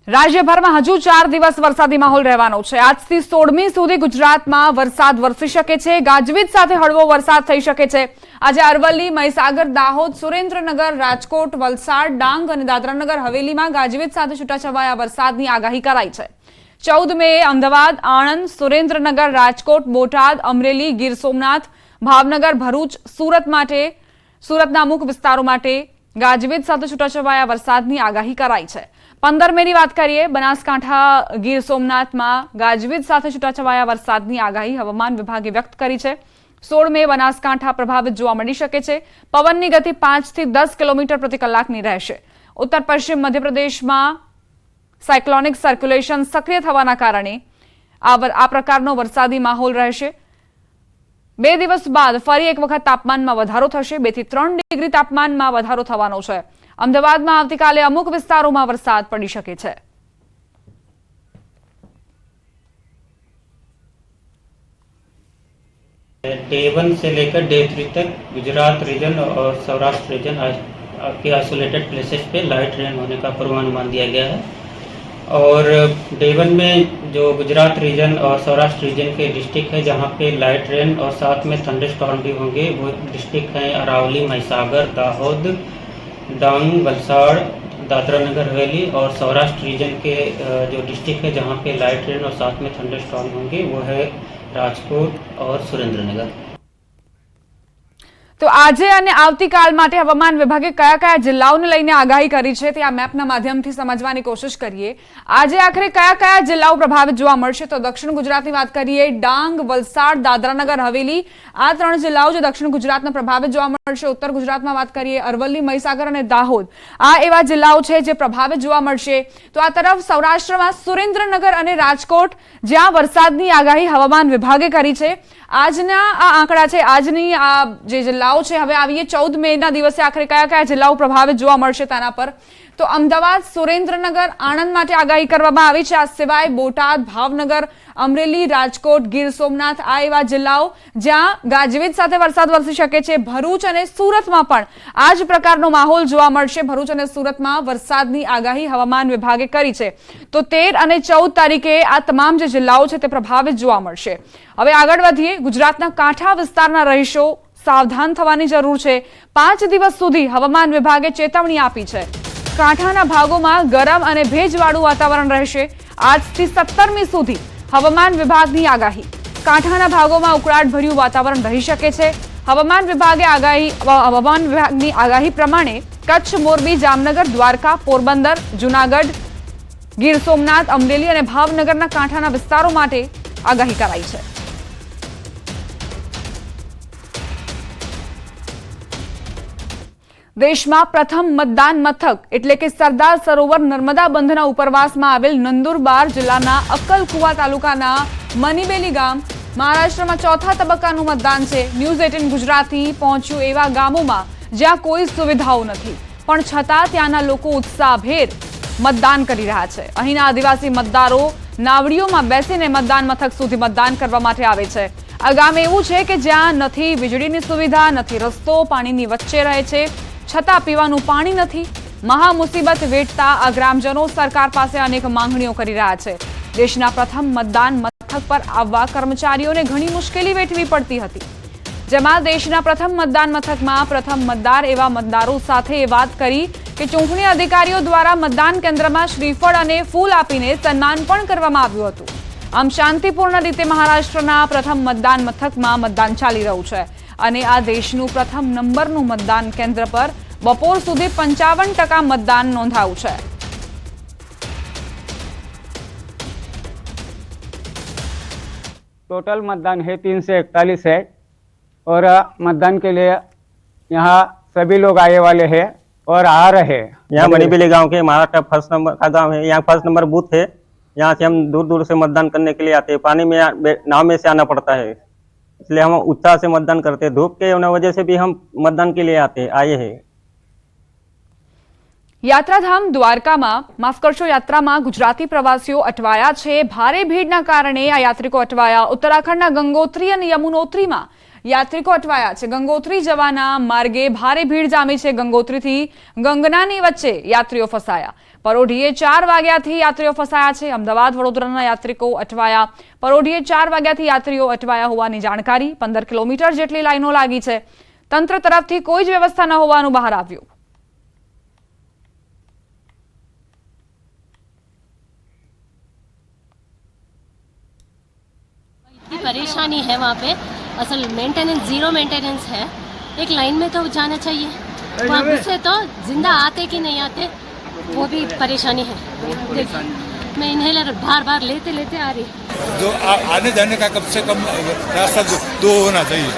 રાજ્યભરમાં હજુ 4 દિવસ વરસાદી માહોલ રહેવાનો છે। આજથી 16મી સુધી ગુજરાતમાં વરસાદ વરસી શકે છે। ગાજવીજ સાથે હળવો વરસાદ થઈ શકે છે। આજે અરવલ્લી, મહીસાગર, દાહોદ, સુરેન્દ્રનગર, રાજકોટ, વલસાડ, ડાંગ અને દાદરાનગર હવેલીમાં ગાજવીજ સાથે છૂટાછવાયા વરસાદની આગાહી કરાઈ છે। 14 મે અમદાવાદ, આણંદ, સુરેન્દ્રનગર, રાજકોટ, બોટાદ, અમરેલી, ગીર સોમનાથ, ભાવનગર, ભરૂચ, સુરતના અમુક વિસ્તારો માટે ગાજવીજ સાથે છૂટાછવાયા વરસાદની આગાહી કરાઈ છે। 15 મેની વાત કરીએ, બનાસકાંઠા, ગીર સોમનાથમાં ગાજવીજ સાથે છૂટાછવાયા વરસાદની આગાહી હવામાન વિભાગે વ્યક્ત કરી છે। 16 મે બનાસકાંઠા પ્રભાવિત જોવા મળી શકે છે। પવનની ગતિ 5 થી 10 કિલોમીટર પ્રતિ કલાકની રહેશે। ઉત્તર પશ્ચિમ મધ્યપ્રદેશમાં સાયક્લોનિક સર્ક્યુલેશન સક્રિય થવાના કારણે આ પ્રકારનો વરસાદી માહોલ રહેશે। 2 દિવસ બાદ ફરી એક વખત તાપમાનમાં વધારો થશે। 2 થી 3 ડિગ્રી તાપમાનમાં વધારો થવાનો છે। અમદાવાદમાં આવતીકાલે અમુક વિસ્તારોમાં વરસાદ પડી શકે છે। डे 1 से लेकर डे 3 तक गुजरात रीजन और सौराष्ट्र रीजन के आइसोलेटेड प्लेसेस पे लाइट रेन होने का पूर्वानुमान दिया गया है। और डे 1 में जो गुजरात रीजन और सौराष्ट्र रीजन के डिस्ट्रिक्ट है जहाँ पे लाइट रेन और साथ में थंडरस्टॉर्म भी होंगे, वो डिस्ट्रिक्ट हैं अरावली, महिसागर, दाहोद, डांग, वलसाड़, दादरा नगर हवेली। और सौराष्ट्र रीजन के जो डिस्ट्रिक्ट है जहाँ पे लाइट रेन और साथ में थंडरस्टॉर्म होंगे वो है राजकोट और सुरेंद्रनगर। तो આજે અને આવતીકાલ માટે હવામાન વિભાગે કયા કયા જિલ્લાઓને લઈને આગાહી કરી છે તે આ મેપના માધ્યમથી સમજવાની કોશિશ કરીએ। આજે આખરે કયા કયા જિલ્લાઓ પ્રભાવિત જોવા મળશે તો દક્ષિણ ગુજરાતની વાત કરીએ, ડાંગ, વલસાડ, દાદરાનગર હવેલી આ 3 જિલ્લાઓ જે દક્ષિણ ગુજરાતમાં પ્રભાવિત જોવા મળશે। ઉત્તર ગુજરાતમાં વાત કરીએ, અરવલ્લી, મહીસાગર અને દાહોદ આ એવા જિલ્લાઓ છે જે પ્રભાવિત જોવા મળશે। તો આ તરફ સૌરાષ્ટ્રમાં સુરેન્દ્રનગર અને રાજકોટ જ્યાં વરસાદની આગાહી હવામાન વિભાગે કરી છે। આજના આ આંકડા છે, આજની આ જે જિલ્લાઓ છે। હવે આવીએ 14 મેના દિવસે આખરે કયા કયા જિલ્લાઓ પ્રભાવિત જોવા મળશે તેના પર। તો અમદાવાદ, સુરેન્દ્રનગર, આણંદ માટે આગાહી કરવામાં આવી છે। આ સિવાય બોટાદ, ભાવનગર, અમરેલી, રાજકોટ, ગીર સોમનાથ આ એવા જિલ્લાઓ જ્યાં ગાજવીજ સાથે વરસાદ વરસી શકે છે। ભરૂચ અને સુરતમાં પણ આ જ પ્રકારનો માહોલ જોવા મળશે। ભરૂચ અને સુરતમાં વરસાદની આગાહી હવામાન વિભાગે કરી છે। તો 13 અને 14 તારીખે આ તમામ જે જિલ્લાઓ છે તે પ્રભાવિત જોવા મળશે। હવે આગળ વધીએ, ગુજરાતના કાંઠા વિસ્તારના રહીશો સાવધાન થવાની જરૂર છે। 5 દિવસ સુધી હવામાન વિભાગે ચેતવણી આપી છે। કાંઠાના ભાગોમાં ગરમ અને ભેજવાળું વાતાવરણ રહેશે। આજથી 17મી સુધી હવામાન વિભાગની આગાહી। કાંઠાના ભાગોમાં ઉકળાટભર્યું વાતાવરણ રહી શકે છે। હવામાન વિભાગની આગાહી પ્રમાણે કચ્છ, મોરબી, જામનગર, દ્વારકા, પોરબંદર, જૂનાગઢ, ગીર સોમનાથ, અમરેલી અને ભાવનગરના કાંઠાના વિસ્તારો માટે આગાહી કરાઈ છે। દેશમાં પ્રથમ મતદાન મથક એટલે કે સરદાર સરોવર નર્મદા બંધના ઉપરવાસમાં આવેલ નંદુરબાર જિલ્લાના અક્કલકુવા તાલુકાના મનીબેલી ગામ મહારાષ્ટ્રમાં 4થા તબક્કાનું મતદાન છે। ન્યૂઝ 18 ગુજરાતી પહોંચ્યું એવા ગામોમાં જ્યાં કોઈ સુવિધાઓ નથી પણ છતાં ત્યાંના લોકો ઉત્સાહભેર મતદાન કરી રહ્યા છે। અહીંના આદિવાસી મતદારો નાવડીઓમાં બેસીને મતદાન મથક સુધી મતદાન કરવા માટે આવે છે। આ ગામ એવું છે કે જ્યાં નથી વીજળીની સુવિધા, નથી રસ્તો, પાણીની વચ્ચે રહે છે, છતાં પીવાનું પાણી નથી। મહા મુસીબત વેઠતા આ ગ્રામજનો સરકાર પાસે અનેક માંગણીઓ કરી રહ્યા છે। દેશના પ્રથમ મતદાન મથક પર આવવા કર્મચારીઓને ઘણી મુશ્કેલી વેઠવી પડતી હતી, જેમાં દેશના પ્રથમ મતદાન મથકમાં પ્રથમ મતદાર એવા મતદારો સાથે વાત કરી કે ચૂંટણી અધિકારીઓ દ્વારા મતદાન કેન્દ્રમાં શ્રીફળ અને ફૂલ આપીને સન્માન પણ કરવામાં આવ્યું હતું। આમ શાંતિપૂર્ણ રીતે મહારાષ્ટ્રના પ્રથમ મતદાન મથકમાં મતદાન ચાલી રહ્યું છે અને આ દેશનું પ્રથમ નંબરનું મતદાન કેન્દ્ર પર બપોર સુધી 55% મતદાન નોંધાયું છે। टोटल मतदान है 341 है और मतदान के लिए यहाँ सभी लोग आए वाले हैं और आ रहे हैं। यहाँ मणिबेली गांव के महाराष्ट्र फर्स्ट नंबर का गांव है। यहाँ फर्स्ट नंबर बूथ है। यहाँ से हम दूर दूर से मतदान करने के लिए आते हैं। पानी में नाव में से आना पड़ता है, इसलिए हम उत्साह से मतदान करते हैं। धूप के वजह से भी हम मतदान के लिए आए हैं। યાત્રાધામ દ્વારકામાં માફ કરશો યાત્રામાં ગુજરાતી પ્રવાસીઓ અટવાયા છે। ભારે ભીડના કારણે આ યાત્રિકો અટવાયા। ઉત્તરાખંડના ગંગોત્રી અને યમુનોત્રીમાં યાત્રિકો અટવાયા છે। ગંગોત્રી જવાના માર્ગે ભારે ભીડ જામી છે। ગંગોત્રીથી ગંગનાની વચ્ચે યાત્રીઓ ફસાયા। પરોઢીએ 4 વાગ્યાથી યાત્રીઓ ફસાયા છે। અમદાવાદ વડોદરાના યાત્રિકો અટવાયા। પરોઢીએ 4 વાગ્યાથી યાત્રીઓ અટવાયા હોવાની જાણકારી। 15 કિલોમીટર જેટલી લાઈનો લાગી છે। તંત્ર તરફથી કોઈ જ વ્યવસ્થા ન હોવાનું બહાર આવ્યું। इतनी परेशानी है वहाँ पे, असल मेंटेनेंस जीरो मेंटेनेंस है। एक लाइन में तो जाना चाहिए, वहाँ से तो जिंदा आते कि नहीं आते वो भी परेशानी है। देखिए मैं इन्हेलर बार बार लेते लेते आ रही हूँ। जो आने जाने का कम से कम रास्ता दो होना चाहिए,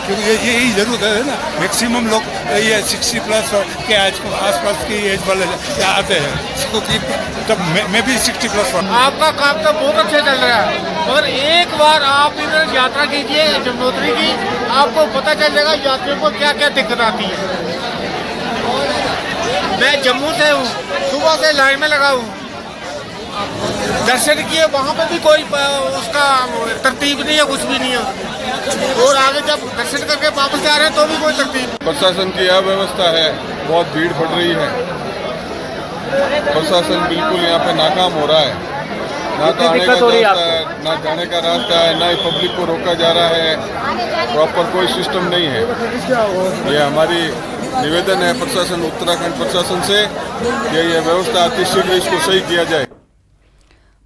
क्योंकि यही जरूरत है ना। मैक्सिमम लोग ये 60+ के आसपास की एज वाले यहाँ आते हैं, क्योंकि तब मैं भी 60+ हूँ। आपका काम तो बहुत अच्छा चल रहा है, मगर एक बार आप इधर यात्रा कीजिए यमुनोत्री की, आपको पता चल जाएगा यात्रियों को क्या क्या दिक्कत आती है। मैं जम्मू से हूँ, सुबह से लाइन में लगा हूँ, दर्शन किए, वहाँ पे भी कोई उसका तरतीब नहीं है, कुछ भी नहीं है। और आगे जब दर्शन करके वापस जा रहे हैं तो भी कोई तरतीब। प्रशासन की अव्यवस्था है, बहुत भीड़ पड़ रही है, प्रशासन बिल्कुल यहाँ पे नाकाम हो रहा है। ना तो आने का रास्ता है, ना जाने का रास्ता है, ना ही पब्लिक को रोका जा रहा है, प्रॉपर कोई सिस्टम नहीं है। ये हमारी निवेदन है प्रशासन, उत्तराखंड प्रशासन से कि ये व्यवस्था अतिशीघ्र इसको सही किया जाए।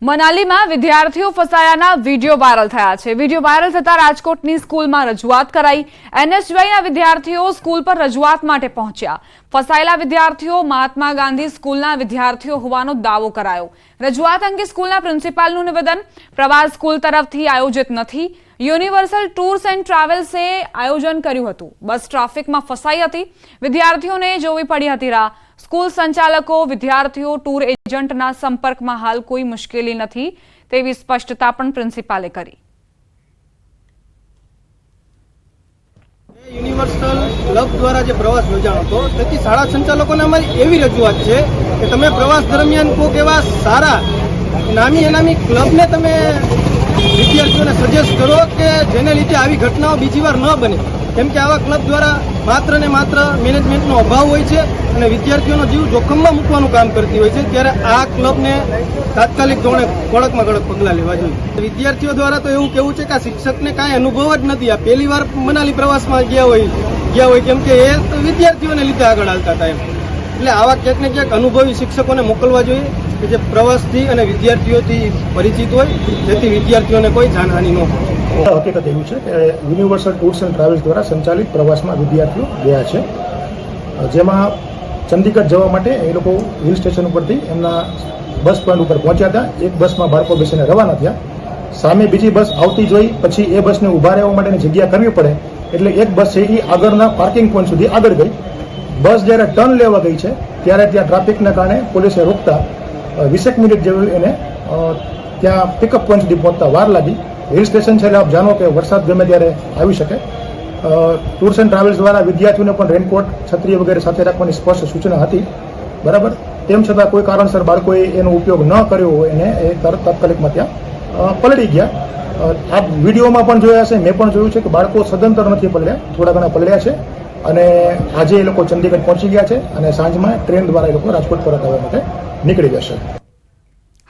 મનાલીમાં વિદ્યાર્થીઓ ફસાયાના વિડીયો વાયરલ થયા છે। વિડીયો વાયરલ થતા રાજકોટની સ્કૂલમાં રજૂઆત કરાઈ। NSUIના વિદ્યાર્થીઓ સ્કૂલ પર રજૂઆત માટે પહોંચ્યા। ફસાયેલા વિદ્યાર્થીઓ મહાત્મા ગાંધી સ્કૂલના વિદ્યાર્થીઓ હોવાનો દાવો કરાયો। રજૂઆત અંગે સ્કૂલના પ્રિન્સિપાલનું નિવેદન। પ્રવાસ સ્કૂલ તરફથી આયોજિત નથી। યુનિવર્સલ ટૂર્સ એન્ડ ટ્રાવેલ્સે આયોજન કર્યું હતું। બસ ટ્રાફિકમાં ફસાઈ હતી। વિદ્યાર્થીઓને જોવી પડી હતી રાહ। સ્કૂલ સંચાલકો વિદ્યાર્થીઓ ટૂર એજન્ટના સંપર્કમાં હાલ કોઈ મુશ્કેલી નથી તેવી સ્પષ્ટતા પણ પ્રિન્સિપાલે કરી। યુનિવર્સલ ક્લબ દ્વારા જે પ્રવાસ યોજાણો હતો તેથી શાળા સંચાલકોને અમારી એવી રજૂઆત છે કે તમે પ્રવાસ દરમિયાન કોઈક એવા સારા નામી અનામી ક્લબને તમે વિદ્યાર્થીઓને સજેસ્ટ કરો કે જેને લીધે આવી ઘટનાઓ બીજી વાર ન બને, કેમ કે આવા ક્લબ દ્વારા માત્ર ને માત્ર મેનેજમેન્ટનો અભાવ હોય છે અને વિદ્યાર્થીઓનો જીવ જોખમમાં મૂકવાનું કામ કરતી હોય છે। ત્યારે આ ક્લબને તાત્કાલિક ધોરણે કડકમાં કડક પગલાં લેવા જોઈએ। વિદ્યાર્થીઓ દ્વારા તો એવું કહેવું છે કે આ શિક્ષકને કાંઈ અનુભવ જ નથી, આ પહેલી વાર મનાલી પ્રવાસમાં ગયા હોય કેમ કે એ તો વિદ્યાર્થીઓને લીધે આગળ હાલતા હતા એમ। એટલે આવા ક્યાંક ને ક્યાંક અનુભવી શિક્ષકોને મોકલવા જોઈએ કે જે પ્રવાસથી અને વિદ્યાર્થીઓથી પરિચિત હોય, જેથી વિદ્યાર્થીઓને કોઈ જાનહાનિ ન હોય। હકીકત એવું છે કે યુનિવર્સલ ટૂર્સ એન્ડ ટ્રાવેલ્સ દ્વારા સંચાલિત પ્રવાસમાં વિદ્યાર્થીઓ ગયા છે, જેમાં ચંદીગઢ જવા માટે એ લોકો હિલ સ્ટેશન ઉપરથી એમના બસ સ્ટેન્ડ ઉપર પહોંચ્યા હતા। એક બસમાં બાળકો બેસીને રવાના થયા। સામે બીજી બસ આવતી જોઈ પછી એ બસને ઊભા રહેવા માટેની જગ્યા કરવી પડે એટલે એક બસ છે એ આગળના પાર્કિંગ પોઈન્ટ સુધી આગળ ગઈ। બસ જ્યારે ટર્ન લેવા ગઈ છે ત્યારે ત્યાં ટ્રાફિકના કારણે પોલીસે રોકતા 20 મિનિટ જેવું એને ત્યાં પિકઅપ પોઈન્ટ સુધી પહોંચતા વાર લાગી। હિલ સ્ટેશન છે એટલે આપ જાણો કે વરસાદ ગમે ત્યારે આવી શકે। ટૂર્સ એન્ડ ટ્રાવેલ્સ દ્વારા વિદ્યાર્થીઓને પણ રેનકોટ છત્રી વગેરે સાથે રાખવાની સ્પષ્ટ સૂચના હતી, બરાબર। તેમ છતાં કોઈ કારણસર બાળકોએ એનો ઉપયોગ ન કર્યો હોય એને એ તાત્કાલિકમાં ત્યાં પલળી ગયા। આપ વિડીયોમાં પણ જોયા હશે, મેં પણ જોયું છે કે બાળકો સદંતર નથી પલળ્યા, થોડા ઘણા પલળ્યા છે અને આજે એ લોકો ચંદીગઢ પહોંચી ગયા છે અને સાંજમાં ટ્રેન દ્વારા એ લોકો રાજકોટ પરત આવવા માટે નીકળી જશે।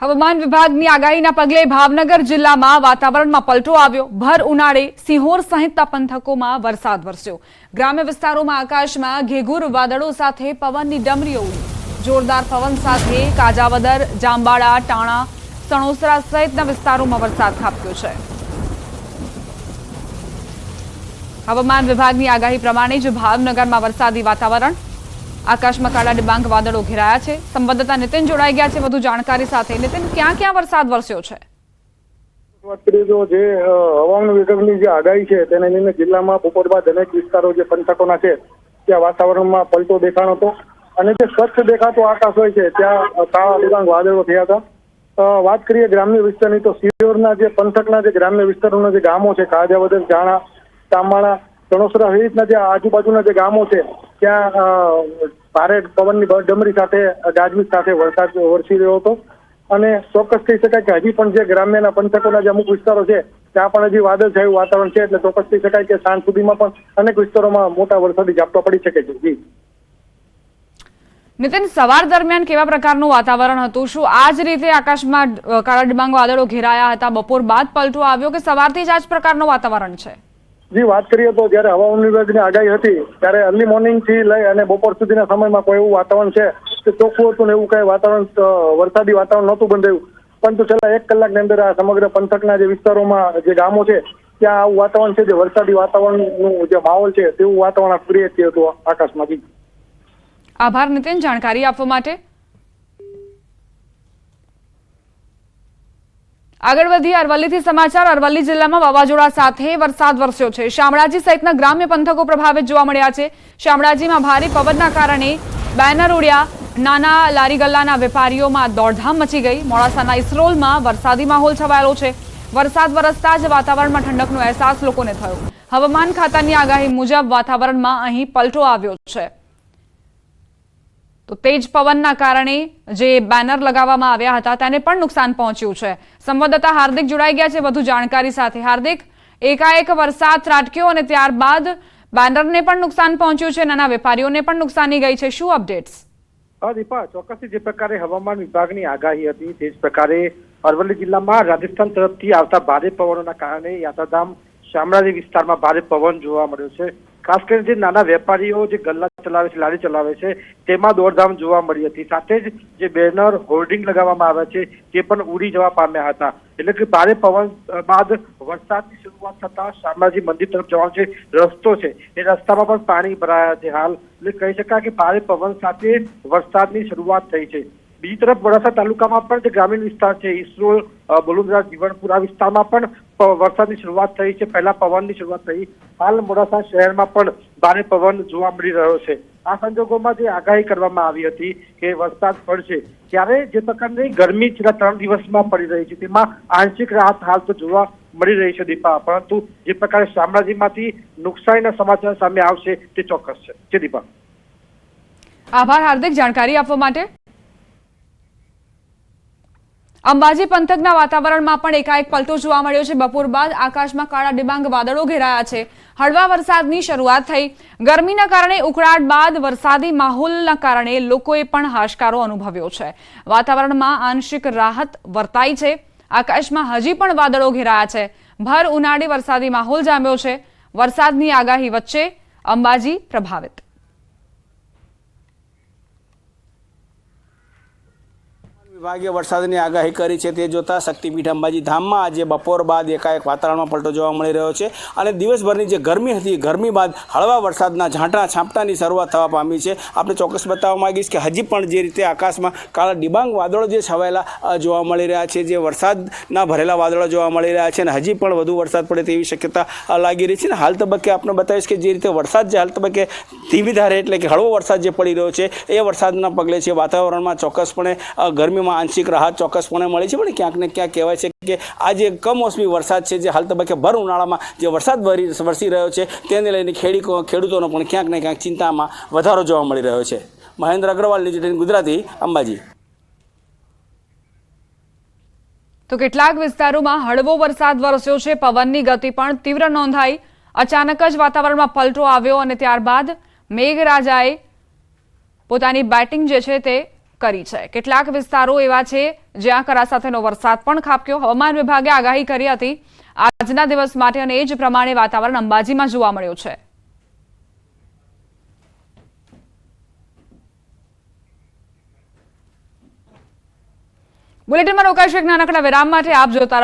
હવામાન વિભાગની આગાહીના પગલે ભાવનગર જિલ્લામાં વાતાવરણમાં પલટો આવ્યો। ભર ઉનાળે સિહોર સહિતના પંથકોમાં વરસાદ વરસ્યો। ગ્રામ્ય વિસ્તારોમાં આકાશમાં ઘેઘુર વાદળો સાથે પવનની ડમરીઓ ઉડી। જોરદાર પવન સાથે કાજાવદર, જાંબાળા, ટાણા, સણોસરા સહિતના વિસ્તારોમાં વરસાદ ખાબક્યો છે। હવામાન વિભાગની આગાહી પ્રમાણે જ ભાવનગરમાં વરસાદી વાતાવરણ। આકાશમાં કાળા ડિબાંગ વાદળો ઘેરાયા છે। સંવાદદાતા નીતિન જોડાઈ ગયા છે વધુ જાણકારી સાથે। નીતિન, ક્યાં ક્યાં વરસાદ વરસ્યો છે? વાત કરીએ તો જે હવામાન વિભાગની જે આગાહી છે તેને લઈને જિલ્લામાં બપોર બાદ અનેક વિસ્તારો જે પંથકોના છે ત્યાં વાતાવરણમાં પલટો દેખાણો હતો અને જે સ્વચ્છ દેખાતો આકાશ હોય છે ત્યાં કાળા ડિબાંગ વાદળો થયા હતા। વાત કરીએ ગ્રામ્ય વિસ્તારની તો સિહોરના જે પંથકના જે ગ્રામ્ય વિસ્તારોના જે ગામો છે કાજાવદર, જાણા, તાંબાળા, સણોસરા સહિતના જે આજુબાજુના જે ગામો છે ત્યાં ભારે પવનની ડમરી સાથે ગાજવીજ સાથે વરસાદ વરસી રહ્યો હતો અને ચોક્કસ કહી શકાય કે હજી પણ જે ગ્રામ્યના પંથકોના જે અમુક વિસ્તારો છે ત્યાં પણ હજી વાદળછાયું વાતાવરણ છે, એટલે ચોક્કસ કહી શકાય કે સાંજ સુધીમાં પણ અનેક વિસ્તારોમાં મોટા વરસાદી ઝાપટા પડી શકે છે। જી નિતિન, સવાર દરમિયાન કેવા પ્રકારનું વાતાવરણ હતું? શું આ જ રીતે આકાશમાં કાળા ડિબાંગ વાદળો ઘેરાયા હતા? બપોર બાદ પલટો આવ્યો કે સવારથી જ આ જ પ્રકારનું વાતાવરણ છે? જી, વાત કરીએ તો જ્યારે હવામાન વિભાગની આગાહી હતી ત્યારે અર્લી મોર્નિંગ થી લઈ અને બપોર સુધીના સમયમાં કોઈ એવું વાતાવરણ છે કે ચોખ્ખું હતું ને એવું કઈ વાતાવરણ વરસાદી વાતાવરણ નહોતું બંધાયું, પરંતુ છેલ્લા 1 કલાકની અંદર આ સમગ્ર પંથકના જે વિસ્તારોમાં જે ગામો છે ત્યાં આવું વાતાવરણ છે, જે વરસાદી વાતાવરણનું જે માહોલ છે તેવું વાતાવરણ ક્રિએટ થયું હતું આકાશમાંથી. આભાર નિતિન જાણકારી આપવા માટે. આગળ વધીએ અરવલ્લીથી સમાચાર. અરવલ્લી જિલ્લામાં વાવાઝોડા સાથે વરસાદ વરસ્યો છે. શામળાજી સહિતના ગ્રામ્ય પંથકો પ્રભાવિત જોવા મળ્યા છે. શામળાજીમાં ભારે પવનના કારણે બેનર ઉડ્યા. નાના લારી ગલ્લાના વેપારીઓમાં દોડધામ મચી ગઈ. મોડાસાના ઇસરોલમાં વરસાદી માહોલ છવાયેલો છે. વરસાદ વરસતા જ વાતાવરણમાં ઠંડકનો અહેસાસ લોકોને થયો. હવામાન ખાતાની આગાહી મુજબ વાતાવરણમાં અહીં પલટો આવ્યો છે. તો તેજ પવનના કારણે જે બેનર લગાવવામાં આવ્યા હતા તેને પણ નુકસાન પહોંચ્યું છે. સંવાદદાતા હાર્દિક જોડાઈ ગયા છે વધુ જાણકારી સાથે. હાર્દિક, એકાએક વરસાદ ત્રાટક્યો અને ત્યારબાદ બેનરને પણ નુકસાન પહોંચ્યું છે, નાના વેપારીઓને પણ નુકસાની ગઈ છે. શું અપડેટ્સ? દીપા, ચોક્કસથી જે પ્રકારે હવામાન વિભાગની આગાહી હતી તે જ પ્રકારે અરવલ્લી જિલ્લામાં રાજસ્થાન તરફથી આવતા ભારે પવનોના કારણે યાત્રાધામ શામળાજી વિસ્તારમાં ભારે પવન જોવા મળ્યો છે. ખાસ કરીને જે નાના વેપારીઓ જે ગલ્લા ચલાવે છે, લારી ચલાવે છે, તેમાં દોડધામ જોવા મળી હતી. સાથે જ જે બેનર હોર્ડિંગ લગાવવામાં આવ્યા છે તે પણ ઉડી જવા પામ્યા હતા. એટલે કે ભારે પવન બાદ વરસાદની શરૂઆત થતા શામળાજી મંદિર તરફ જવાનો જે રસ્તો છે એ રસ્તામાં પણ પાણી ભરાયા છે. હાલ એટલે કહી શકાય કે ભારે પવન સાથે વરસાદની શરૂઆત થઈ છે. બીજી તરફ મોડાસા તાલુકામાં પણ જે ગ્રામીણ વિસ્તાર છે ઇસરોલ, બલુંદ્રા, જીવણપુર આ વિસ્તારમાં પણ વરસાદની શરૂઆત થઈ છે. પહેલા પવનની શરૂઆત થઈ. હાલ મોડાસા શહેરમાં પણ ભારે પવન જોવા મળી રહ્યો છે. આ સંજોગોમાં જે આગાહી કરવામાં આવી હતી કે વરસાદ પડશે ત્યારે જે પ્રકારની ગરમી છેલ્લા 3 દિવસમાં પડી રહી છે તેમાં આંશિક રાહત હાલ તો જોવા મળી રહી છે દીપા. પરંતુ જે પ્રકારે શામળાજીમાંથી નુકસાનીના સમાચાર સામે આવશે તે ચોક્કસ છે. દીપા, આભાર હાર્દિક જાણકારી આપવા માટે. અંબાજી પંથકના વાતાવરણમાં પણ એકાએક પલટો જોવા મળ્યો છે. બપોર બાદ આકાશમાં કાળા ડિબાંગ વાદળો ઘેરાયા છે. હળવા વરસાદની શરૂઆત થઈ. ગરમીના કારણે ઉકળાટ બાદ વરસાદી માહોલના કારણે લોકોએ પણ હાશકારો અનુભવ્યો છે. વાતાવરણમાં આંશિક રાહત વર્તાઈ છે. આકાશમાં હજી પણ વાદળો ઘેરાયા છે. ભર ઉનાળે વરસાદી માહોલ જામ્યો છે. વરસાદની આગાહી વચ્ચે અંબાજી પ્રભાવિત. વિભાગે વરસાદની આગાહી કરી છે તે જોતા શક્તિપીઠ અંબાજી ધામમાં આજે બપોર બાદ એકાએક વાતાવરણમાં પલટો જોવા મળી રહ્યો છે અને દિવસભરની જે ગરમી હતી ગરમી બાદ હળવા વરસાદના ઝાંટા છાંપટાની શરૂઆત થવા પામી છે. આપણે ચોક્કસ બતાવવા માંગીશ કે હજી પણ જે રીતે આકાશમાં કાળા ડિબાંગ વાદળો જે છવાયેલા જોવા મળી રહ્યા છે, જે વરસાદના ભરેલા વાદળો જોવા મળી રહ્યા છે અને હજી પણ વધુ વરસાદ પડે તેવી શક્યતા લાગી રહી છે. ને હાલ તબક્કે આપણે બતાવીશ કે જે રીતે વરસાદ જે હાલ તબક્કે ધીમી ધારે એટલે કે હળવો વરસાદ જે પડી રહ્યો છે એ વરસાદના પગલે છે વાતાવરણમાં ચોક્કસપણે ગરમીમાં આંશિક રાહત ચોક્કસપણે મળી છે. પણ ક્યાંક ને ક્યાંક કહેવાય છે કે આ જે કમોસમી વરસાદ છે જે હાલ તબક્કે ભર ઉનાળામાં જે વરસાદ વરસી રહ્યો છે તેને લઈને ખેડૂતોનો પણ ક્યાંક ને ક્યાંક ચિંતામાં વધારો જોવા મળી રહ્યો છે. મહેન્દ્ર અગ્રવાલ, ન્યૂઝ 18 ગુજરાતી, અંબાજી. તો કેટલાક વિસ્તારોમાં હળવો વરસાદ વરસ્યો છે. પવનની ગતિ પણ તીવ્ર નોંધાઈ. અચાનક જ વાતાવરણમાં પલટો આવ્યો અને ત્યારબાદ મેઘરાજાએ પોતાની બેટિંગ જે છે તે કરી છે. કેટલાક વિસ્તારો એવા છે જ્યાં કરા સાથેનો વરસાદ પણ ખાબક્યો. હવામાન વિભાગે આગાહી કરી હતી આજના દિવસ માટે અને એ જ પ્રમાણે વાતાવરણ અંબાજીમાં જોવા મળ્યું છે. બુલેટિનમાં રોકાઈશું એક નાનકડા વિરામ માટે. આપ જોતા